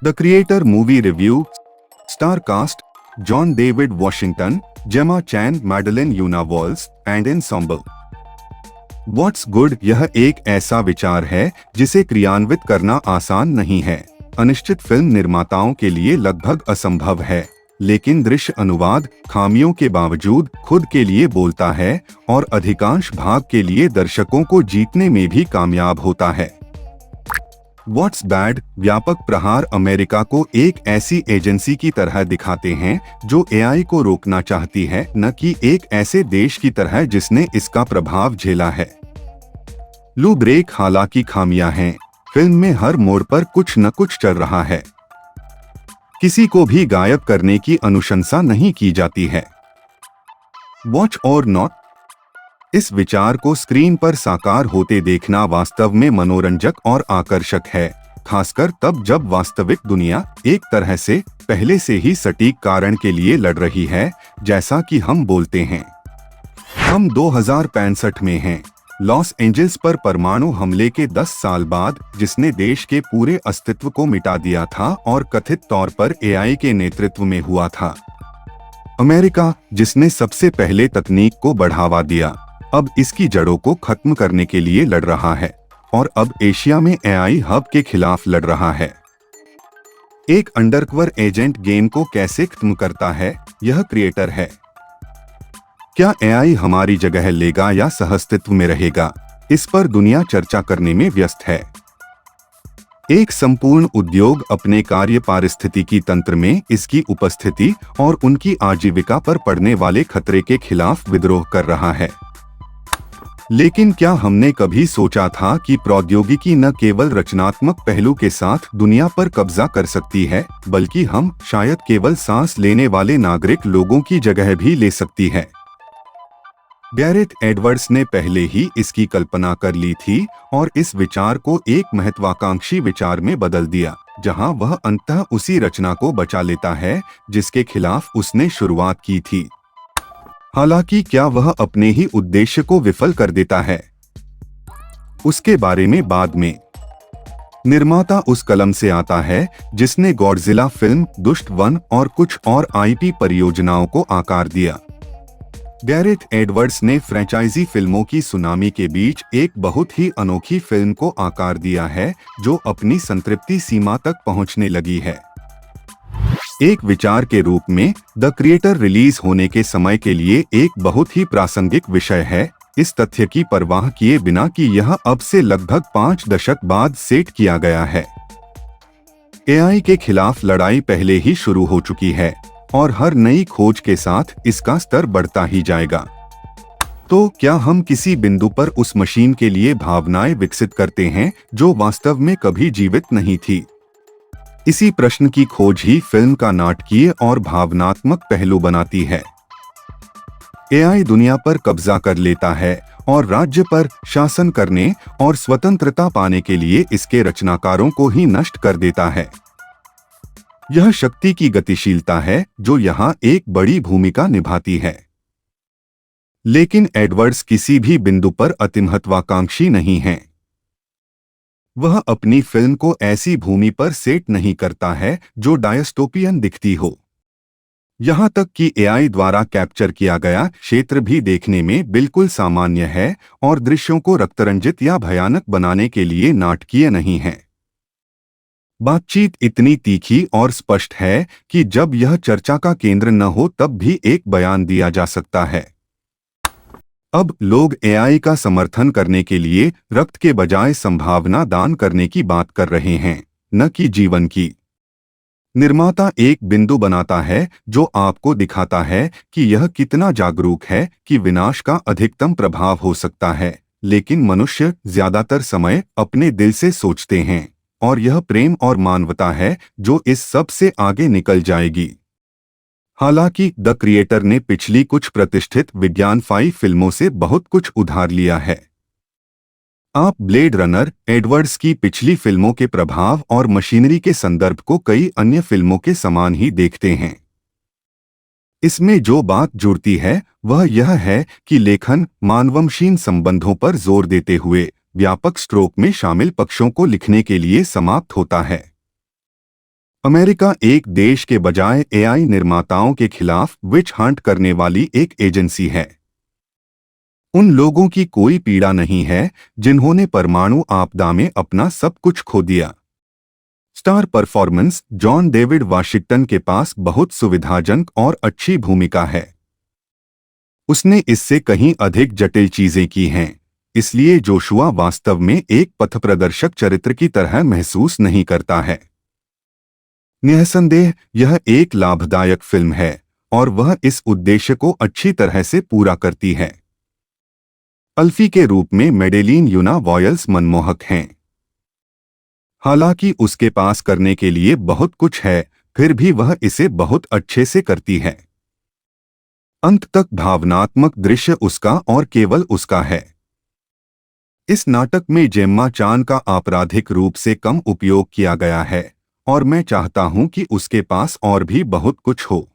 The creator movie review. Star cast: John David Washington, Gemma Chan, Madeleine Yuna Voyles and ensemble. What's good? यह एक ऐसा विचार है जिसे क्रियान्वित करना आसान नहीं है। अनिश्चित फिल्म निर्माताओं के लिए लगभग असंभव है, लेकिन दृश्य अनुवाद खामियों के बावजूद खुद के लिए बोलता है और अधिकांश भाग के लिए दर्शकों को जीतने में भी कामयाब होता है। What's bad? व्यापक प्रहार अमेरिका को एक ऐसी एजेंसी की तरह दिखाते हैं जो एआई को रोकना चाहती है, न कि एक ऐसे देश की तरह जिसने इसका प्रभाव झेला है। लू ब्रेक। हालांकि खामियां हैं, फिल्म में हर मोड़ पर कुछ न कुछ चल रहा है। किसी को भी गायब करने की अनुशंसा नहीं की जाती है। वॉच और नॉट? इस विचार को स्क्रीन पर साकार होते देखना वास्तव में मनोरंजक और आकर्षक है, खासकर तब जब वास्तविक दुनिया एक तरह से पहले से ही सटीक कारण के लिए लड़ रही है, जैसा कि हम बोलते हैं। हम 2065 में हैं, लॉस एंजल्स पर परमाणु हमले के 10 साल बाद, जिसने देश के पूरे अस्तित्व को मिटा दिया था और कथित तौर पर एआई के नेतृत्व में हुआ था। अमेरिका, जिसने सबसे पहले तकनीक को बढ़ावा दिया, अब इसकी जड़ों को खत्म करने के लिए लड़ रहा है और अब एशिया में एआई हब के खिलाफ लड़ रहा है। एक अंडरकवर एजेंट गेम को कैसे खत्म करता है? यह क्रिएटर है। क्या एआई हमारी जगह लेगा या सहअस्तित्व में रहेगा? इस पर दुनिया चर्चा करने में व्यस्त है। एक संपूर्ण उद्योग अपने कार्य पारिस्थितिकी तंत्र में इसकी उपस्थिति और उनकी आजीविका पर पड़ने वाले खतरे के खिलाफ विद्रोह कर रहा है। लेकिन क्या हमने कभी सोचा था कि प्रौद्योगिकी न केवल रचनात्मक पहलू के साथ दुनिया पर कब्जा कर सकती है, बल्कि हम शायद केवल सांस लेने वाले नागरिक लोगों की जगह भी ले सकती है। गैरेथ एडवर्ड्स ने पहले ही इसकी कल्पना कर ली थी और इस विचार को एक महत्वाकांक्षी विचार में बदल दिया, जहां वह अंततः उसी रचना को बचा लेता है जिसके खिलाफ उसने शुरुआत की थी। हालांकि क्या वह अपने ही उद्देश्य को विफल कर देता है? उसके बारे में बाद में। निर्माता उस कलम से आता है जिसने गॉडजिला फिल्म, दुष्ट वन और कुछ और आईपी परियोजनाओं को आकार दिया। गैरेथ एडवर्ड्स ने फ्रेंचाइजी फिल्मों की सुनामी के बीच एक बहुत ही अनोखी फिल्म को आकार दिया है जो अपनी संतृप्ति सीमा तक पहुंचने लगी है। एक विचार के रूप में द क्रिएटर रिलीज होने के समय के लिए एक बहुत ही प्रासंगिक विषय है, इस तथ्य की परवाह किए बिना कि यह अब से लगभग 5 दशक बाद सेट किया गया है। एआई के खिलाफ लड़ाई पहले ही शुरू हो चुकी है और हर नई खोज के साथ इसका स्तर बढ़ता ही जाएगा। तो क्या हम किसी बिंदु पर उस मशीन के लिए भावनाएं विकसित करते हैं जो वास्तव में कभी जीवित नहीं थी? इसी प्रश्न की खोज ही फिल्म का नाटकीय और भावनात्मक पहलू बनाती है। एआई दुनिया पर कब्जा कर लेता है और राज्य पर शासन करने और स्वतंत्रता पाने के लिए इसके रचनाकारों को ही नष्ट कर देता है। यह शक्ति की गतिशीलता है जो यहाँ एक बड़ी भूमिका निभाती है। लेकिन एडवर्ड्स किसी भी बिंदु पर अतिमहत्वाकांक्षी नहीं है। वह अपनी फिल्म को ऐसी भूमि पर सेट नहीं करता है जो डायस्टोपियन दिखती हो। यहाँ तक कि एआई द्वारा कैप्चर किया गया क्षेत्र भी देखने में बिल्कुल सामान्य है और दृश्यों को रक्तरंजित या भयानक बनाने के लिए नाटकीय नहीं है। बातचीत इतनी तीखी और स्पष्ट है कि जब यह चर्चा का केंद्र न हो तब भी एक बयान दिया जा सकता है। अब लोग एआई का समर्थन करने के लिए रक्त के बजाय संभावना दान करने की बात कर रहे हैं, न कि जीवन की। निर्माता एक बिंदु बनाता है जो आपको दिखाता है कि यह कितना जागरूक है कि विनाश का अधिकतम प्रभाव हो सकता है, लेकिन मनुष्य ज्यादातर समय अपने दिल से सोचते हैं और यह प्रेम और मानवता है जो इस सब से आगे निकल जाएगी। हालांकि द क्रिएटर ने पिछली कुछ प्रतिष्ठित विज्ञान-फाई फिल्मों से बहुत कुछ उधार लिया है। आप ब्लेड रनर, एडवर्ड्स की पिछली फिल्मों के प्रभाव और मशीनरी के संदर्भ को कई अन्य फिल्मों के समान ही देखते हैं। इसमें जो बात जुड़ती है वह यह है कि लेखन मानवमशीन संबंधों पर जोर देते हुए व्यापक स्ट्रोक में शामिल पक्षों को लिखने के लिए समाप्त होता है। अमेरिका एक देश के बजाय एआई निर्माताओं के खिलाफ विच हंट करने वाली एक एजेंसी है। उन लोगों की कोई पीड़ा नहीं है जिन्होंने परमाणु आपदा में अपना सब कुछ खो दिया। Star performance John David Washington के पास बहुत सुविधाजनक और अच्छी भूमिका है। उसने इससे कहीं अधिक जटिल चीजें की हैं, इसलिए जोशुआ वास्तव में एक पथप्रदर्शक चरित्र की तरह महसूस नहीं करता है। निःसंदेह यह एक लाभदायक फिल्म है और वह इस उद्देश्य को अच्छी तरह से पूरा करती है। अल्फी के रूप में मेडेलिन यूना वॉयल्स मनमोहक हैं। हालांकि उसके पास करने के लिए बहुत कुछ है, फिर भी वह इसे बहुत अच्छे से करती है। अंत तक भावनात्मक दृश्य उसका और केवल उसका है। इस नाटक में जेम्मा चान का आपराधिक रूप से कम उपयोग किया गया है और मैं चाहता हूं कि उसके पास और भी बहुत कुछ हो।